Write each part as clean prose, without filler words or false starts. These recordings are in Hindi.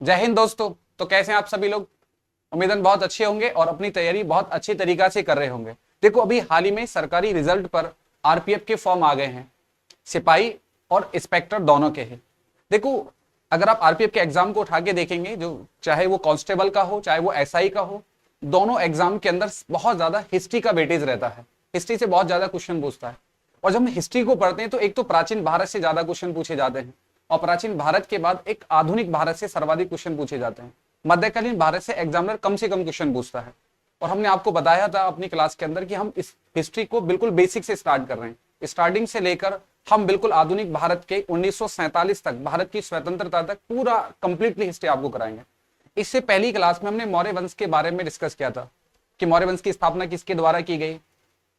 जय हिंद दोस्तों। तो कैसे हैं आप सभी लोग? उम्मीदन बहुत अच्छे होंगे और अपनी तैयारी बहुत अच्छी तरीका से कर रहे होंगे। देखो, अभी हाल ही में सरकारी रिजल्ट पर आरपीएफ के फॉर्म आ गए हैं। सिपाही और इंस्पेक्टर दोनों के हैं। देखो, अगर आप आरपीएफ के एग्जाम को उठा के देखेंगे, जो चाहे वो कांस्टेबल का हो चाहे वो एसआई का हो, दोनों एग्जाम के अंदर बहुत ज्यादा हिस्ट्री का वेटेज रहता है। हिस्ट्री से बहुत ज्यादा क्वेश्चन पूछता है। और जब हम हिस्ट्री को पढ़ते हैं तो एक तो प्राचीन भारत से ज्यादा क्वेश्चन पूछे जाते हैं, और प्राचीन भारत के बाद एक आधुनिक भारत से सर्वाधिक क्वेश्चन पूछे जाते हैं। मध्यकालीन भारत से एग्जामिनर कम से कम क्वेश्चन पूछता है। और हमने आपको बताया था अपनी क्लास के अंदर कि हम इस हिस्ट्री को बिल्कुल बेसिक से स्टार्ट कर रहे हैं। स्टार्टिंग से लेकर हम बिल्कुल आधुनिक भारत के 1947 तक, भारत की स्वतंत्रता तक पूरा कंप्लीटली हिस्ट्री आपको कराएंगे। इससे पहली क्लास में हमने मौर्य वंश के बारे में डिस्कस किया था कि मौर्य वंश की स्थापना किसके द्वारा की गई,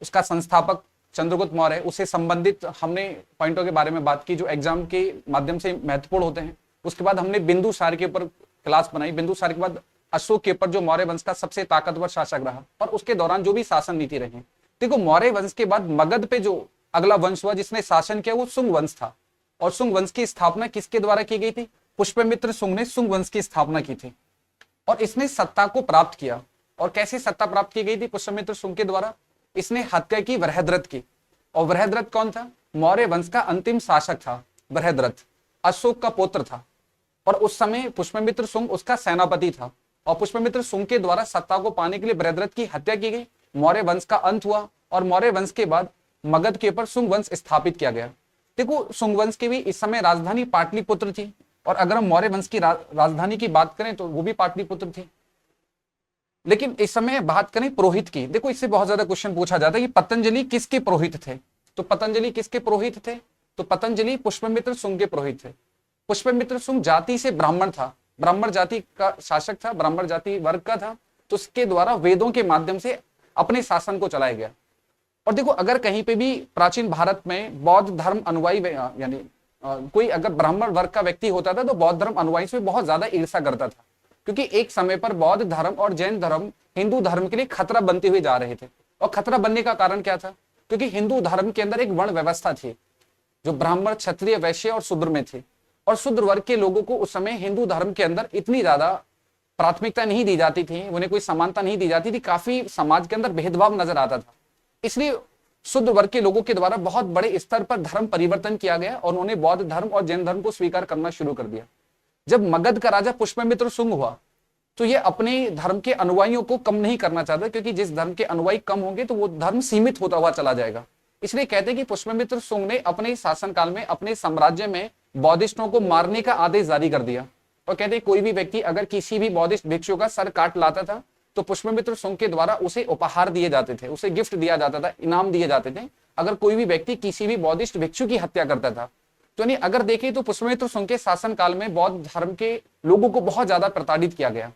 उसका संस्थापक चंद्रगुप्त मौर्य, उससे संबंधित हमने पॉइंटों के बारे में बात की जो एग्जाम के माध्यम से महत्वपूर्ण होते हैं। उसके बाद हमने बिंदुसार के ऊपर क्लास बनाई। बिंदुसार के बाद अशोक के ऊपर, जो मौर्य वंश का सबसे ताकतवर शासक रहा, और उसके दौरान जो भी शासन नीति रही। देखो, मौर्य वंश के बाद मगध पे जो अगला वंश हुआ जिसने शासन किया वो शुंग वंश था। और शुंग वंश की स्थापना किसके द्वारा की गई थी? पुष्यमित्र शुंग ने शुंग वंश की स्थापना की थी और इसने सत्ता को प्राप्त किया। और कैसे सत्ता प्राप्त की गई थी पुष्यमित्र शुंग के द्वारा? इसने हत्या की वृहद्रथ की। और वृहद्रथ कौन था? मौर्य वंश का अंतिम शासक था वृहद्रथ, अशोक का पुत्र था। और उस समय पुष्यमित्र शुंग उसका सेनापति था। और पुष्यमित्र शुंग के द्वारा सत्ता को पाने के लिए वृहद्रथ की हत्या की गई। मौर्य वंश का अंत हुआ और मौर्य वंश के बाद मगध के ऊपर शुंग वंश स्थापित किया गया। देखो, शुंग वंश की भी इस समय राजधानी पाटलिपुत्र थी। और अगर हम मौर्य वंश की राजधानी की बात करें तो वो भी पाटलिपुत्र थी। लेकिन इस समय बात करें पुरोहित की। देखो, इससे बहुत ज्यादा क्वेश्चन पूछा जाता है कि पतंजलि किसके पुरोहित थे? तो पतंजलि किसके पुरोहित थे? तो पतंजलि पुष्यमित्र शुंग के पुरोहित थे। पुष्यमित्र शुंग जाति से ब्राह्मण था, ब्राह्मण जाति का शासक था, ब्राह्मण जाति वर्ग का था। तो उसके द्वारा वेदों के माध्यम से अपने शासन को चलाया गया। और देखो, अगर कहीं पे भी प्राचीन भारत में बौद्ध धर्म अनुयायी यानी कोई अगर ब्राह्मण वर्ग का व्यक्ति होता था तो बौद्ध धर्म अनुयायी से बहुत ज्यादा ईर्ष्या करता था, क्योंकि एक समय पर बौद्ध धर्म और जैन धर्म हिंदू धर्म के लिए खतरा बनते हुए जा रहे थे। और खतरा बनने का कारण क्या था? क्योंकि हिंदू धर्म के अंदर एक वर्ण व्यवस्था थी जो ब्राह्मण, क्षत्रिय, वैश्य और शूद्र में थी। और शूद्र वर्ग के लोगों को उस समय हिंदू धर्म के अंदर इतनी ज्यादा प्राथमिकता नहीं दी जाती थी, उन्हें कोई समानता नहीं दी जाती थी, काफी समाज के अंदर भेदभाव नजर आता था। इसलिए शूद्र वर्ग के लोगों के द्वारा बहुत बड़े स्तर पर धर्म परिवर्तन किया गया और उन्होंने बौद्ध धर्म और जैन धर्म को स्वीकार करना शुरू कर दिया। जब मगध का राजा पुष्यमित्र शुंग हुआ तो ये अपने धर्म के अनुयायियों को कम नहीं करना चाहता, क्योंकि जिस धर्म के अनुयायी कम होंगे तो वो धर्म सीमित होता हुआ चला जाएगा। इसलिए कहते हैं कि पुष्यमित्र शुंग ने अपने शासनकाल में अपने साम्राज्य में बौद्धिस्टों को मारने का आदेश जारी कर दिया। और कहते हैं कोई भी व्यक्ति अगर किसी भी बौद्धिस्ट भिक्षु का सर काट लाता था तो पुष्यमित्र शुंग के द्वारा उसे उपहार दिए जाते थे, उसे गिफ्ट दिया जाता था, इनाम दिए जाते थे अगर कोई भी व्यक्ति किसी भी बौद्धिस्ट भिक्षु की हत्या करता था। तो नहीं, अगर देखें तो पुष्यमित्र शुंग के शासन काल में बौद्ध धर्म के लोगों को बहुत ज्यादा प्रताड़ित किया गया,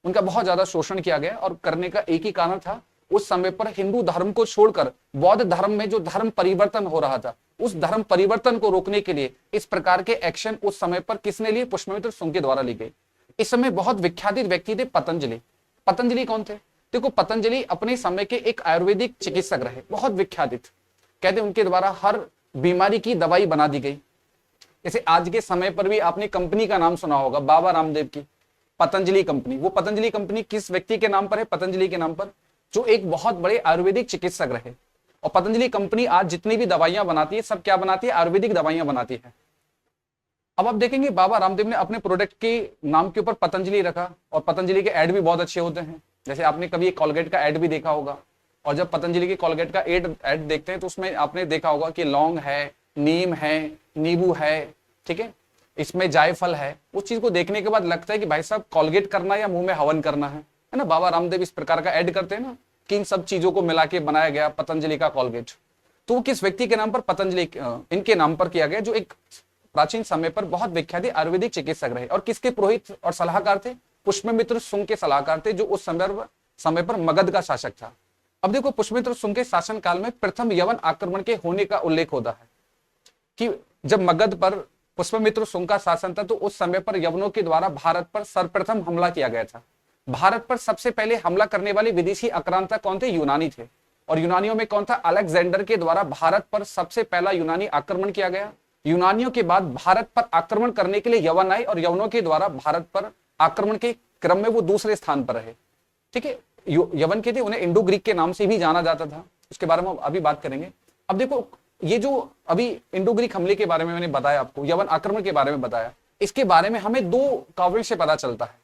उनका बहुत ज्यादा शोषण किया गया। और करने का एक ही कारण था, उस समय पर हिंदू धर्म को छोड़कर बौद्ध धर्म में जो धर्म परिवर्तन हो रहा था, उस धर्म परिवर्तन को रोकने के लिए इस प्रकार के एक्शन उस समय पर किसने लिए? पुष्यमित्र शुंग के द्वारा ली गई। इस समय बहुत विख्यात व्यक्ति थे पतंजलि। पतंजलि कौन थे? देखो, पतंजलि अपने समय के एक आयुर्वेदिक चिकित्सक रहे, बहुत विख्यात। कहते उनके द्वारा हर बीमारी की दवाई बना दी गई। जैसे आज के समय पर भी आपने कंपनी का नाम सुना होगा, बाबा रामदेव की पतंजलि कंपनी। वो पतंजलि कंपनी किस व्यक्ति के नाम पर है? पतंजलि के नाम पर, जो एक बहुत बड़े आयुर्वेदिक चिकित्सक रहे। और पतंजलि कंपनी आज जितनी भी दवाइयां बनाती है सब क्या बनाती है? आयुर्वेदिक दवाइयां बनाती है। अब आप देखेंगे बाबा रामदेव ने अपने प्रोडक्ट के नाम के ऊपर पतंजलि रखा, और पतंजलि के ऐड भी बहुत अच्छे होते हैं। जैसे आपने कभी कॉलगेट का ऐड भी देखा होगा, और जब पतंजलि के कॉलगेट का ऐड देखते हैं तो उसमें आपने देखा होगा कि लौंग है, नीम है, नींबू है, ठीक है, इसमें जायफल है। उस चीज को देखने के बाद लगता है कि भाई साहब कॉलगेट करना या मुंह में हवन करना है ना। बाबा रामदेव इस प्रकार का ऐड करते हैं ना कि इन सब चीजों को मिला के बनाया गया पतंजलि का कॉलगेट। तो वो किस व्यक्ति के नाम पर? पतंजलि इनके नाम पर किया गया, जो एक प्राचीन समय पर बहुत विख्यात आयुर्वेदिक चिकित्सक रहे। और किसके पुरोहित और सलाहकार थे? पुष्यमित्र शुंग के सलाहकार थे, जो उस समय पर मगध का शासक था। अब देखो, पुष्यमित्र शुंग के शासन काल में प्रथम यवन आक्रमण के होने का उल्लेख होता है कि जब मगध पर पुष्यमित्र शुंग का शासन था तो उस समय पर यवनों के द्वारा भारत पर सर्वप्रथम हमला किया गया था। भारत पर सबसे पहले हमला करने वाले विदेशी आक्रांता कौन थे? यूनानी थे। और यूनानियों में कौन था? अलेक्जेंडर के द्वारा भारत पर सबसे पहला यूनानी आक्रमण किया गया। यूनानियों के बाद भारत पर आक्रमण करने के लिए यवन आए और यवनों के द्वारा भारत पर आक्रमण के क्रम में वो दूसरे स्थान पर रहे। ठीक है, यवन के थे, उन्हें इंडो ग्रीक के नाम से भी जाना जाता था, उसके बारे में अभी बात करेंगे। अब देखो, ये जो अभी इंडो ग्रीक हमले के बारे में मैंने बताया आपको, यवन आक्रमण के बारे में बताया, इसके बारे में हमें दो काव्यों से पता चलता है।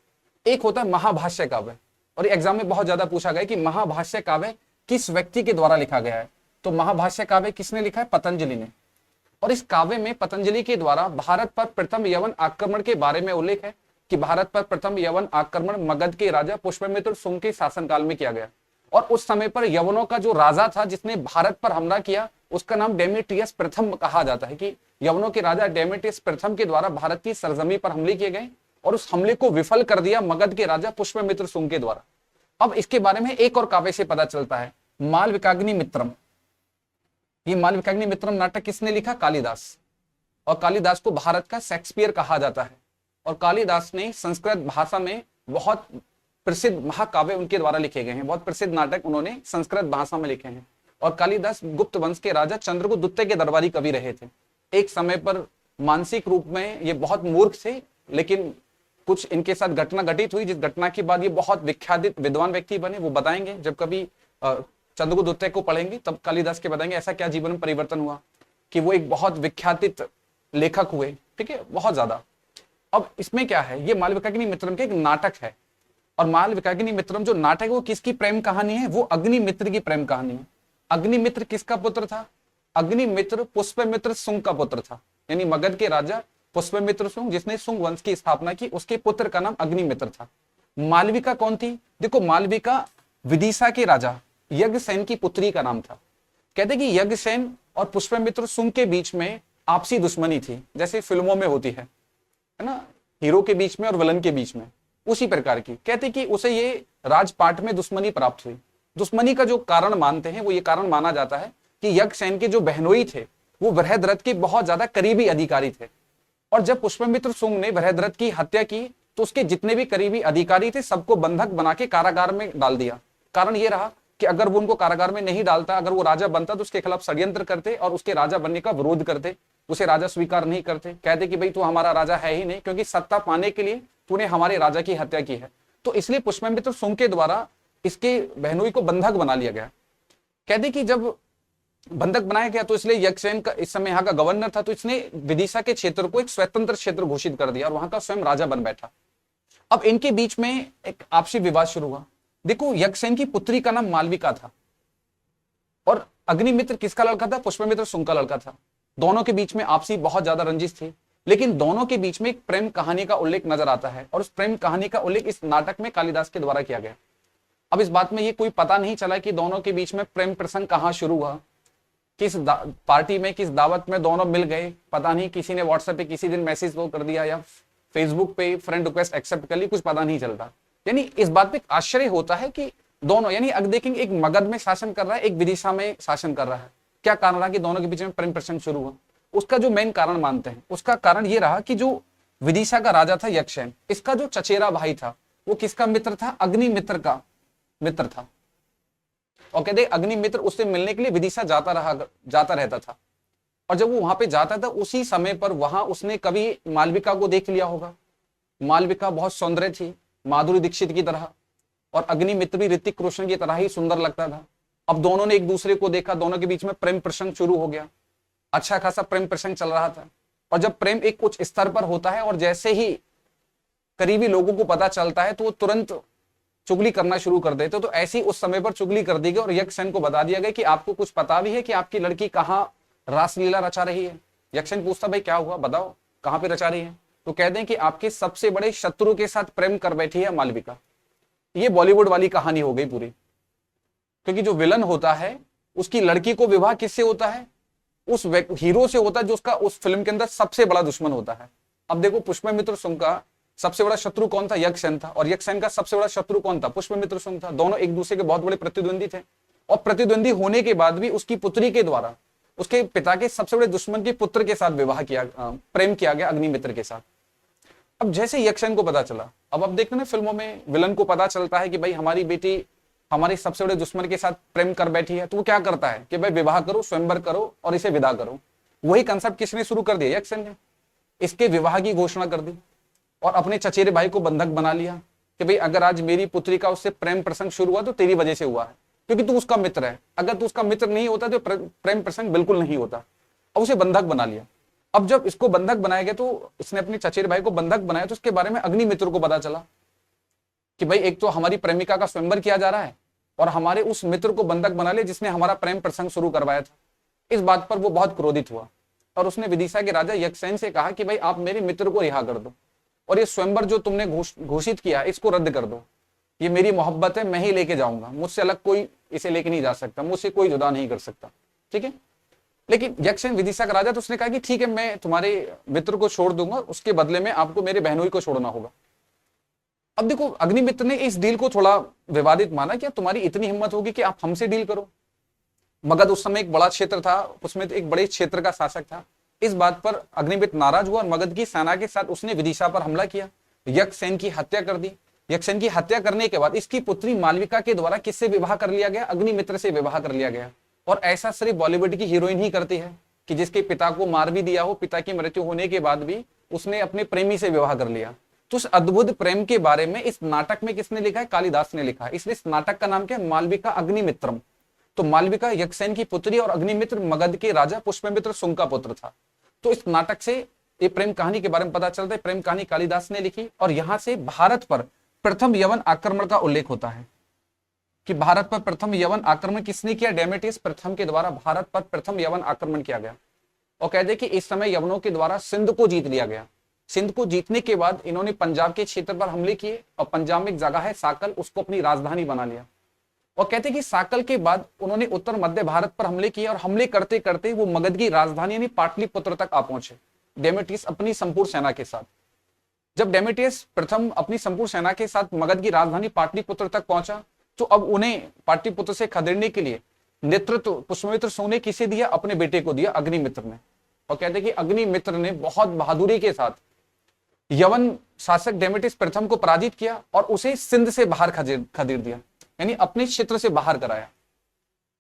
एक होता है महाभाष्य काव्य, और एग्जाम में बहुत ज्यादा पूछा गया कि महाभाष्य काव्य किस व्यक्ति के द्वारा लिखा गया है। तो महाभाष्य काव्य किसने लिखा है? पतंजलि ने। और इस काव्य में पतंजलि के द्वारा भारत पर प्रथम यवन आक्रमण के बारे में उल्लेख है कि भारत पर प्रथम यवन आक्रमण मगध के राजा पुष्यमित्र शुंग के शासनकाल में किया गया। और उस समय पर यवनों का जो राजा था जिसने भारत पर हमला किया, उसका नाम डेमेट्रियस प्रथम कहा जाता है, कि यवनों के राजा डेमेट्रियस प्रथम के द्वारा भारत की सरजमी पर हमले किए गए और उस हमले को विफल कर दिया मगध के राजा पुष्यमित्र शुंग के द्वारा। अब इसके बारे में एक और काव्य से पता चलता है, मालविकाग्नि मित्रम। ये मालविकाग्नि मित्रम नाटक किसने लिखा? कालिदास। और कालिदास को भारत का शेक्सपियर कहा जाता है। और कालिदास ने संस्कृत भाषा में बहुत प्रसिद्ध महाकाव्य उनके द्वारा लिखे गए हैं, बहुत प्रसिद्ध नाटक उन्होंने संस्कृत भाषा में लिखे हैं। और कालिदास गुप्त वंश के राजा चंद्रगुप्त द्वितीय के दरबारी कवि रहे थे। एक समय पर मानसिक रूप में ये बहुत मूर्ख थे, लेकिन कुछ इनके साथ घटना घटित हुई, जिस घटना के बाद ये बहुत विख्यात विद्वान व्यक्ति बने। वो बताएंगे, जब कभी चंद्रगुप्त द्वितीय को पढ़ेंगे तब कालिदास के बताएंगे ऐसा क्या जीवन में परिवर्तन हुआ कि वो एक बहुत विख्यात लेखक हुए। ठीक है, बहुत ज्यादा। अब इसमें क्या है, ये मालविकाग्नि मित्रम के एक नाटक है। और मालविकाग्नि मित्रम जो नाटक है वो किसकी प्रेम कहानी है? वो अग्निमित्र की प्रेम कहानी है। अग्निमित्र किसका पुत्र था? अग्निमित्र पुष्यमित्र शुंग का पुत्र था, यानी मगध के राजा पुष्यमित्र शुंग जिसने शुंग वंश की स्थापना की, उसके पुत्र का नाम अग्निमित्र था। मालविका कौन थी? देखो, मालविका विदिशा के राजा यज्ञसेन की पुत्री का नाम था। कहते कि यज्ञसेन और पुष्यमित्र शुंग के बीच में आपसी दुश्मनी थी, जैसे फिल्मों में होती है ना, हीरो के बीच में और विलन के बीच में, उसी प्रकार की। कहते कि उसे ये राजपाट में दुश्मनी प्राप्त हुई। दुश्मनी का जो कारण मानते हैं वो ये कारण माना जाता है कि यज्ञसेन के जो बहनोई थे वो बृहद्रथ के बहुत ज्यादा करीबी अधिकारी थे। और जब पुष्यमित्र शुंग ने बृहद्रथ की हत्या की तो उसके जितने भी करीबी अधिकारी थे सबको बंधक बना के कारागार में डाल दिया। कारण ये रहा कि अगर वो उनको कारागार में नहीं डालता, अगर वो राजा बनता तो उसके खिलाफ षड्यंत्र करते और उसके राजा बनने का विरोध करते, उसे राजा स्वीकार नहीं करते, कहते कि भाई तू हमारा राजा है ही नहीं, क्योंकि सत्ता पाने के लिए तूने हमारे राजा की हत्या की है। तो इसलिए पुष्यमित्र शुंग के द्वारा इसके बहनोई को बंधक बना लिया गया। कहते कि जब बंधक बनाया गया तो इसलिए यज्ञसेन का इस समय यहाँ का गवर्नर था, तो इसने विदिशा के क्षेत्र को एक स्वतंत्र क्षेत्र घोषित कर दिया और वहां का स्वयं राजा बन बैठा। अब इनके बीच में एक आपसी विवाद शुरू हुआ। देखो, यज्ञसेन की पुत्री का नाम मालविका था और अग्निमित्र किसका लड़का था? पुष्यमित्र शुंग का लड़का था। दोनों के बीच में आपसी बहुत ज्यादा रंजिश थी, लेकिन दोनों के बीच में एक प्रेम कहानी का उल्लेख नजर आता है और उस प्रेम कहानी का उल्लेख इस नाटक में कालिदास के द्वारा किया गया। अब इस बात में ये कोई पता नहीं चला कि दोनों के बीच में प्रेम प्रसंग कहाँ शुरू हुआ, किस पार्टी में, किस दावत में दोनों मिल गए, पता नहीं। किसी ने व्हाट्सएप पे किसी दिन मैसेज वो कर दिया या फेसबुक पे फ्रेंड रिक्वेस्ट एक्सेप्ट कर ली, कुछ पता नहीं चलता। यानी इस बात पे आश्चर्य होता है कि दोनों, यानी अब देखेंगे एक मगध में शासन कर रहा है, एक विदिशा में शासन कर रहा है। क्या कारण रहा कि दोनों के बीच में प्रेम प्रसंग शुरू हुआ? उसका जो मेन कारण मानते हैं, उसका कारण ये रहा कि जो विदिशा का राजा था यज्ञसेन, इसका जो चचेरा भाई था वो किसका मित्र था? अग्निमित्र का मित्र था। और कहते अग्निमित्र उससे मिलने के लिए विदिशा जाता रहता था। और जब वो वहां पे जाता था उसी समय पर वहां उसने कभी मालविका को देख लिया होगा। मालविका बहुत सौंदर्य थी, माधुरी दीक्षित की तरह, और अग्निमित्र भी ऋतिक रोशन की तरह ही सुंदर लगता था। अब दोनों ने एक दूसरे को देखा, दोनों के बीच में प्रेम प्रसंग शुरू हो गया। अच्छा खासा प्रेम प्रसंग चल रहा था। और जब प्रेम एक उच्च स्तर पर होता है और जैसे ही करीबी लोगों को पता चलता है तो वो तुरंत चुगली करना शुरू कर देते। तो ऐसी उस समय पर चुगली कर दी गई और यज्ञसेन को बता दिया गया कि आपको कुछ पता भी है कि आपकी लड़की कहाँ रासलीला रचा रही है? यज्ञसेन पूछता भाई क्या हुआ, बताओ कहाँ पे रचा रही है? तो कहते हैं कि आपके सबसे बड़े शत्रु के साथ प्रेम कर बैठी है मालविका। ये बॉलीवुड वाली कहानी हो गई पूरी, क्योंकि जो विलन होता है उसकी लड़की को विवाह किससे होता है? उस हीरो से होता है जो उसका उस फिल्म के अंदर सबसे बड़ा दुश्मन होता है। अब देखो, पुष्यमित्र शुंग का सबसे बड़ा शत्रु कौन था? यज्ञसेन था। और यज्ञसेन का सबसे बड़ा शत्रु कौन था? पुष्यमित्र शुंग था। दोनों एक दूसरे के बहुत बड़े प्रतिद्वंदी थे। और प्रतिद्वंदी होने के बाद भी उसकी पुत्री के द्वारा उसके पिता के सबसे बड़े दुश्मन के पुत्र के साथ विवाह किया, प्रेम किया गया अग्निमित्र के साथ। अब जैसे यज्ञसेन को पता चला, अब देखते ना फिल्मों में विलन को पता चलता है कि भाई हमारी बेटी हमारे सबसे बड़े दुश्मन के साथ प्रेम कर बैठी है, तो वो क्या करता है कि भाई विवाह करो, स्वयंवर करो और इसे विदा करो। वही कंसेप्ट किसने शुरू कर दिया? यज्ञसेन ने। इसके विवाह की घोषणा कर दी और अपने चचेरे भाई को बंधक बना लिया कि भाई अगर आज मेरी पुत्री का उससे प्रेम प्रसंग शुरू हुआ तो तेरी वजह से हुआ है, क्योंकि तू उसका मित्र है। अगर तू उसका मित्र नहीं होता तो प्रेम प्रसंग बिल्कुल नहीं होता। और उसे बंधक बना लिया। अब जब इसको बंधक बनाया गया तो उसने अपने चचेरे भाई को बंधक बनाया, तो उसके बारे में अग्निमित्र को पता चला कि भाई एक तो हमारी प्रेमिका का स्वयंवर किया जा रहा है और हमारे उस मित्र को बंधक बना लिया जिसने हमारा प्रेम प्रसंग शुरू करवाया था। इस बात पर वो बहुत क्रोधित हुआ और उसने विदिशा के राजा यक्षसेन से कहा कि भाई आप मेरे मित्र को रिहा कर दो और ये स्वयंवर जो तुमने घोषित किया इसको रद्द कर दो। ये मेरी मोहब्बत है, मैं ही लेके जाऊंगा, मुझसे अलग कोई इसे लेके नहीं जा सकता, मुझसे कोई जुदा नहीं कर सकता। ठीक है। लेकिन यक्षसेन विदिशा का राजा, तो उसने कहा कि ठीक है मैं तुम्हारे मित्र को छोड़ दूंगा, उसके बदले में आपको मेरे बहनोई को छोड़ना होगा। अब देखो अग्निमित्र ने इस डील को थोड़ा विवादित माना कि तुम्हारी इतनी हिम्मत होगी कि आप हमसे डील करो। मगध उस समय एक बड़ा क्षेत्र था, उसमें एक बड़े क्षेत्र का शासक था। इस बात पर अग्निमित्र नाराज हुआ और मगध की सेना के साथ उसने विदिशा पर हमला किया, यक्षसेन की हत्या कर दी। यक्षसेन की हत्या करने के बाद इसकी पुत्री मालविका के द्वारा किससे विवाह कर लिया गया? अग्निमित्र से विवाह कर लिया गया। और ऐसा सिर्फ बॉलीवुड की हीरोइन ही करती है कि जिसके पिता को मार भी दिया हो, पिता की मृत्यु होने के बाद भी उसने अपने प्रेमी से विवाह कर लिया। तो उस अद्भुत प्रेम के बारे में इस नाटक में किसने लिखा है? कालिदास ने लिखा है। इसलिए इस नाटक का नाम क्या है? मालविका अग्निमित्रम। तो मालविका यक्षसेन की पुत्री और अग्निमित्र मगध के राजा पुष्यमित्र शुंग का पुत्र था। तो इस नाटक से ये प्रेम कहानी के बारे में पता चलता है। प्रेम कहानी कालिदास ने लिखी और यहां से भारत पर प्रथम यवन आक्रमण का उल्लेख होता है कि भारत पर प्रथम यवन आक्रमण किसने किया? डेमेट्रियस प्रथम के द्वारा भारत पर प्रथम यवन आक्रमण किया गया। और कहते कि इस समय यवनों के द्वारा सिंध को जीत लिया गया। सिंध को जीतने के बाद इन्होंने पंजाब के क्षेत्र पर हमले किए और पंजाब में एक जगह है साकल, उसको अपनी राजधानी बना लिया। और कहते कि साकल के बाद उन्होंने उत्तर मध्य भारत पर हमले किए और हमले करते करते वो मगध की राजधानी यानी पाटलिपुत्र तक आ पहुंचे, डेमेट्रियस अपनी संपूर्ण सेना के साथ। जब डेमेट्रियस प्रथम अपनी संपूर्ण सेना के साथ मगध की राजधानी पाटलिपुत्र तक पहुंचा तो अब उन्हें पाटलिपुत्र से खदेड़ने के लिए नेतृत्व पुष्यमित्र शुंग ने किसे दिया? अपने बेटे को दिया, अग्निमित्र ने। और कहते कि अग्निमित्र ने बहुत बहादुरी के साथ यवन शासक डेमेट्रियस प्रथम को पराजित किया और उसे सिंध से बाहर खदेड़ दिया, यानी अपने क्षेत्र से बाहर कराया।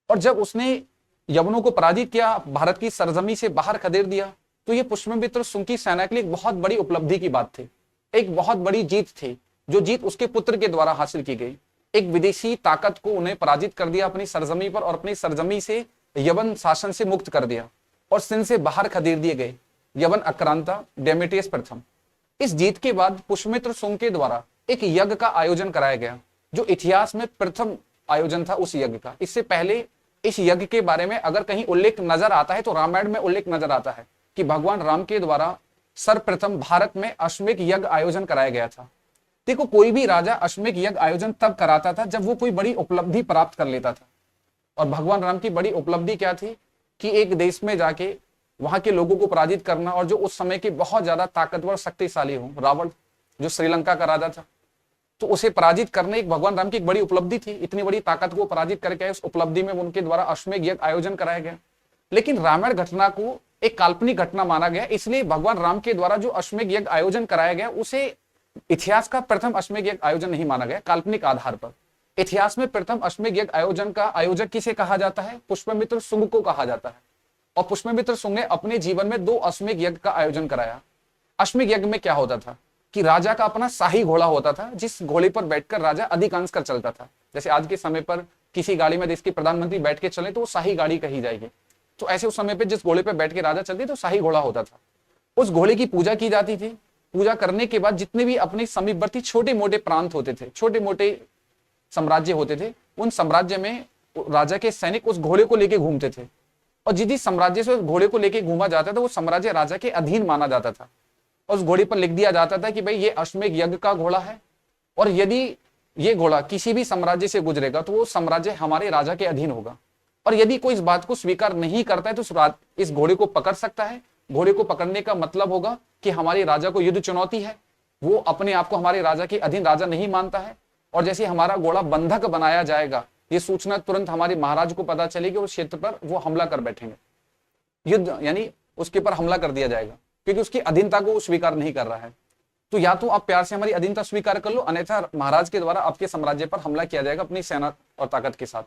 और जब उसने यवनों को पराजित किया, भारत की सरजमी से बाहर खदेड़ दिया, तो यह पुष्यमित्र शुंग की सेना के लिए एक बहुत बड़ी उपलब्धि की बात थी, एक बहुत बड़ी जीत थी, जो जीत उसके पुत्र के द्वारा हासिल की गई। एक विदेशी ताकत को उन्हें पराजित कर दिया अपनी सरजमी पर और अपनी सरजमी से यवन शासन से मुक्त कर दिया और सिंध से बाहर खदेड़ दिए गए यवन आक्रांता डेमेट्रियस प्रथम। इस जीत के बाद पुष्यमित्र शुंग के द्वारा एक यज्ञ का आयोजन कराया गया, जो इतिहास में प्रथम आयोजन था उस यज्ञ का। इससे पहले इस यज्ञ के बारे में अगर कहीं उल्लेख नजर आता है तो रामायण में उल्लेख नजर आता है कि भगवान राम के द्वारा सर्वप्रथम भारत में अश्वमेध यज्ञ आयोजन कराया गया था। देखो कोई भी राजा अश्वमेध यज्ञ आयोजन तब कराता था जब वो कोई बड़ी उपलब्धि प्राप्त कर लेता था। और भगवान राम की बड़ी उपलब्धि क्या थी कि एक देश में जाके वहां के लोगों को पराजित करना, और जो उस समय के बहुत ज्यादा ताकतवर शक्तिशाली हो, रावण जो श्रीलंका का राजा था, तो उसे पराजित करने एक भगवान राम की एक बड़ी उपलब्धि थी। इतनी बड़ी ताकत को पराजित करके उस उपलब्धि में उनके द्वारा अश्वमेध यज्ञ आयोजन कराया गया। लेकिन रामायण घटना को एक काल्पनिक घटना माना गया, इसलिए भगवान राम के द्वारा जो अश्वमेध यज्ञ आयोजन कराया गया उसे इतिहास का प्रथम अश्वमेध यज्ञ आयोजन नहीं माना गया। काल्पनिक आधार पर इतिहास में प्रथम अश्वमेध यज्ञ आयोजन का आयोजक किसे कहा जाता है? पुष्यमित्र शुंग को कहा जाता है। और पुष्यमित्र शुंग ने अपने जीवन में 2 अश्वमेध यज्ञ का आयोजन कराया। अश्वमेध यज्ञ में क्या होता था कि राजा का अपना शाही घोड़ा होता था, जिस घोड़े पर बैठकर राजा अधिकांश कर चलता था। जैसे आज के समय पर किसी गाड़ी में देश के प्रधानमंत्री बैठ के चले तो वो शाही गाड़ी कही जाएगी, तो ऐसे उस समय पे जिस घोड़े पर बैठ के राजा चलते तो शाही घोड़ा होता था। उस घोड़े की पूजा की जाती थी। पूजा करने के बाद जितने भी अपने समीपवर्ती छोटे मोटे प्रांत होते थे, छोटे मोटे साम्राज्य होते थे, उन साम्राज्य में राजा के सैनिक उस घोड़े को लेके घूमते थे। और जिस साम्राज्य से उस घोड़े को लेके घूमा जाता था वो साम्राज्य राजा के अधीन माना जाता था। और उस घोड़े पर लिख दिया जाता था कि भाई ये अश्वमेध यज्ञ का घोड़ा है, और यदि ये घोड़ा किसी भी साम्राज्य से गुजरेगा तो वो साम्राज्य हमारे राजा के अधीन होगा। और यदि कोई इस बात को स्वीकार नहीं करता है तो इस घोड़े को पकड़ सकता है। घोड़े को पकड़ने का मतलब होगा कि हमारे राजा को युद्ध चुनौती है, वो अपने आप को हमारे राजा के अधीन राजा नहीं मानता है। और जैसे हमारा घोड़ा बंधक बनाया जाएगा, ये सूचना तुरंत हमारे महाराज को पता चलेगी और क्षेत्र पर वो हमला कर बैठेंगे, युद्ध यानी उसके पर हमला कर दिया जाएगा, क्योंकि उसकी अधीनता को स्वीकार नहीं कर रहा है। तो या तो आप प्यार से हमारी अधीनता स्वीकार कर लो, अन्यथा महाराज के द्वारा आपके साम्राज्य पर हमला किया जाएगा अपनी सेना और ताकत के साथ।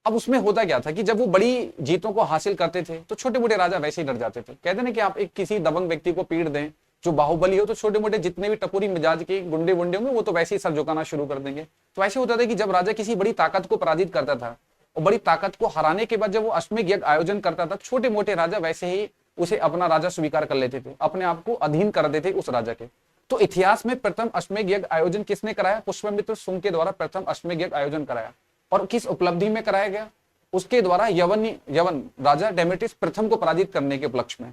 अब उसमें होता क्या था कि जब वो बड़ी जीतों को हासिल करते थे तो छोटे मोटे राजा वैसे ही डर जाते थे। कहते ना कि आप एक किसी दबंग व्यक्ति को पीट दें, जो बाहुबली हो तो छोटे मोटे जितने भी टपोरी मिजाज के गुंडे वुंडे होंगे वो तो वैसे ही सर झुकाना शुरू कर देंगे। तो ऐसे होता था कि जब राजा किसी बड़ी ताकत को पराजित करता था और बड़ी ताकत को हराने के बाद जब वो अश्वमेध यज्ञ आयोजन करता था, छोटे मोटे राजा वैसे ही उसे अपना राजा स्वीकार कर लेते थे, अपने आप को अधीन कर देते उस राजा के। तो इतिहास में प्रथम अश्वमेध यज्ञ आयोजन किसने कराया? पुष्यमित्र शुंग के द्वारा प्रथम अश्वमेध यज्ञ आयोजन कराया। और किस उपलब्धि में कराया गया? उसके द्वारा यवन राजा डेमेट्रियस प्रथम को पराजित करने के उपलक्ष्य में,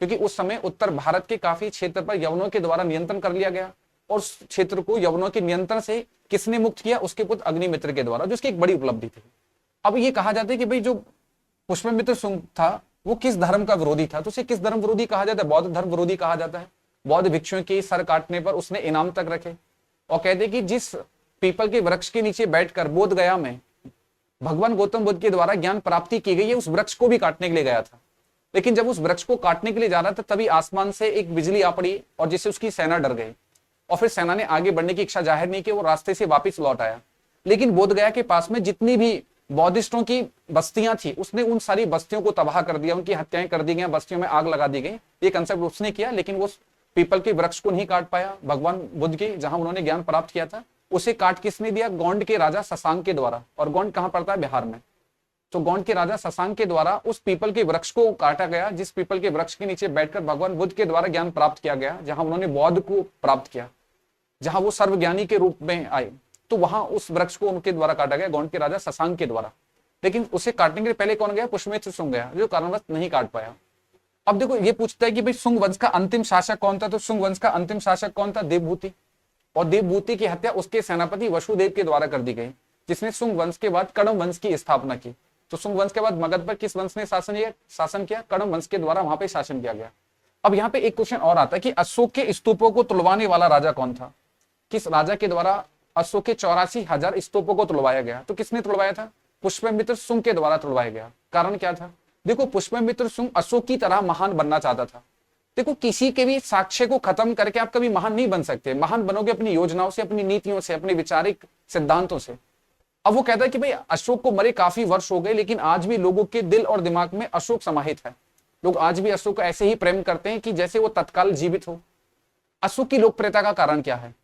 क्योंकि उस समय उत्तर भारत के काफी क्षेत्र पर यवनों के द्वारा नियंत्रण कर लिया गया और उस क्षेत्र को यवनों के नियंत्रण से किसने मुक्त किया? उसके पुत्र अग्निमित्र के द्वारा, जो उसकी एक बड़ी उपलब्धि थी। अब ये कहा जाता है कि भाई जो पुष्यमित्र शुंग था वो किस धर्म का विरोधी था, तो उसे किस धर्म विरोधी कहा जाता है? बौद्ध धर्म विरोधी कहा जाता है। बौद्ध भिक्षुओं के सर काटने पर उसने इनाम तक रखे और कहते कि जिस पीपल के वृक्ष के नीचे बैठकर बोध गया में भगवान गौतम बुद्ध के द्वारा ज्ञान प्राप्ति की गई है, उस वृक्ष को भी काटने के लिए गया था। लेकिन जब उस वृक्ष को काटने के लिए जा रहा था तभी आसमान से एक बिजली आ पड़ी और जिससे उसकी सेना डर गई और फिर सेना ने आगे बढ़ने की इच्छा जाहिर नहीं की, वो रास्ते से वापस लौट आया। लेकिन बोध गया के पास में जितनी भी बौद्धिस्टों की बस्तियां थी उसने उन सारी बस्तियों को तबाह कर दिया, उनकी हत्याएं कर दी गई, बस्तियों में आग लगा दी गई। ये कंसेप्ट उसने किया, लेकिन वो पीपल के वृक्ष को नहीं काट पाया। भगवान बुद्ध के जहां उन्होंने ज्ञान प्राप्त किया था उसे काट किसने दिया? गौंड के राजा शशांक के द्वारा। और गौंड कहां पड़ता है? बिहार में। तो गौंड के राजा शशांक के द्वारा उस पीपल के वृक्ष को काटा गया जिस पीपल के वृक्ष के नीचे बैठकर भगवान बुद्ध के द्वारा ज्ञान प्राप्त किया गया, जहां उन्होंने बौद्ध को प्राप्त किया, जहां वो सर्वज्ञानी के रूप में आए। तो वहां उस वृक्ष को उनके द्वारा काटा गया, गौंड के राजा शशांक के द्वारा। लेकिन उसे काटने के लिए पहले कौन गया? पुष्यमित्र शुंग गया, जो कारणवश नहीं काट पाया। अब देखो ये पूछता है कि भाई शुंग वंश का अंतिम शासक कौन था? तो शुंग वंश का अंतिम शासक कौन था? देवभूति। और देवभूति की हत्या उसके सेनापति वसुदेव के द्वारा कर दी गई, जिसने शुंग वंश के बाद कण्व वंश की स्थापना की। तो शुंग वंश के बाद मगध पर किस वंश ने शासन किया? कण्व वंश के द्वारा वहां पे शासन किया गया। अब यहाँ पे एक क्वेश्चन और आता है कि अशोक के स्तूपों को तुलवाने वाला राजा कौन था? किस राजा के द्वारा अशोक के 84,000 स्तूपों को तुलवाया गया? तो किसने तुलवाया था? पुष्यमित्र शुंग के द्वारा तुलवाया गया। कारण क्या था? देखो पुष्यमित्र शुंग अशोक की तरह महान बनना चाहता था। देखो किसी के भी साक्ष्य को खत्म करके आप कभी महान नहीं बन सकते। महान बनोगे अपनी योजनाओं से, अपनी नीतियों से, अपने वैचारिक सिद्धांतों से। अब वो कहता है कि भाई अशोक को मरे काफी वर्ष हो गए, लेकिन आज भी लोगों के दिल और दिमाग में अशोक समाहित है। लोग आज भी अशोक को ऐसे ही प्रेम करते हैं कि जैसे वो तत्काल जीवित हो। अशोक की लोकप्रियता का कारण क्या है?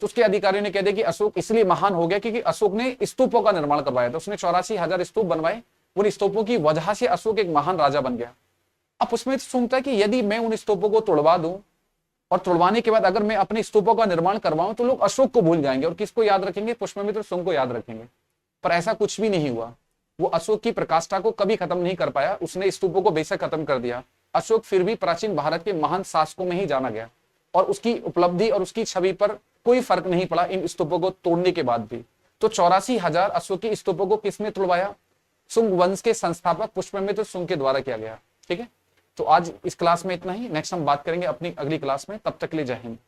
तो उसके अधिकारियों ने कह दिया कि अशोक इसलिए महान हो गया क्योंकि अशोक ने स्तूपों का निर्माण करवाया था। उसने 84,000 स्तूप बनवाए। उन स्तूपों की वजह से अशोक एक महान राजा बन गया। अब उसमें सुनता है कि यदि मैं उन स्तूपों को तोड़वा दूं और तोड़वाने के बाद अगर मैं अपने स्तूपों का निर्माण करवाऊं तो लोग अशोक को भूल जाएंगे और किसको याद रखेंगे? पुष्यमित्र शुंग को याद रखेंगे। पर ऐसा कुछ भी नहीं हुआ। वो अशोक की प्रकाष्ठा को कभी खत्म नहीं कर पाया। उसने स्तूपों को बेशक खत्म कर दिया। अशोक फिर भी प्राचीन भारत के महान शासकों में ही जाना गया और उसकी उपलब्धि और उसकी छवि पर कोई फर्क नहीं पड़ा इन स्तूपों को तोड़ने के बाद भी। तो 84,000 अशोक की स्तूपों को किसने तुड़वाया? शुंग वंश के संस्थापक पुष्यमित्र शुंग के द्वारा किया गया। ठीक है, तो आज इस क्लास में इतना ही। नेक्स्ट हम बात करेंगे अपनी अगली क्लास में। तब तक के लिए जय हिंद।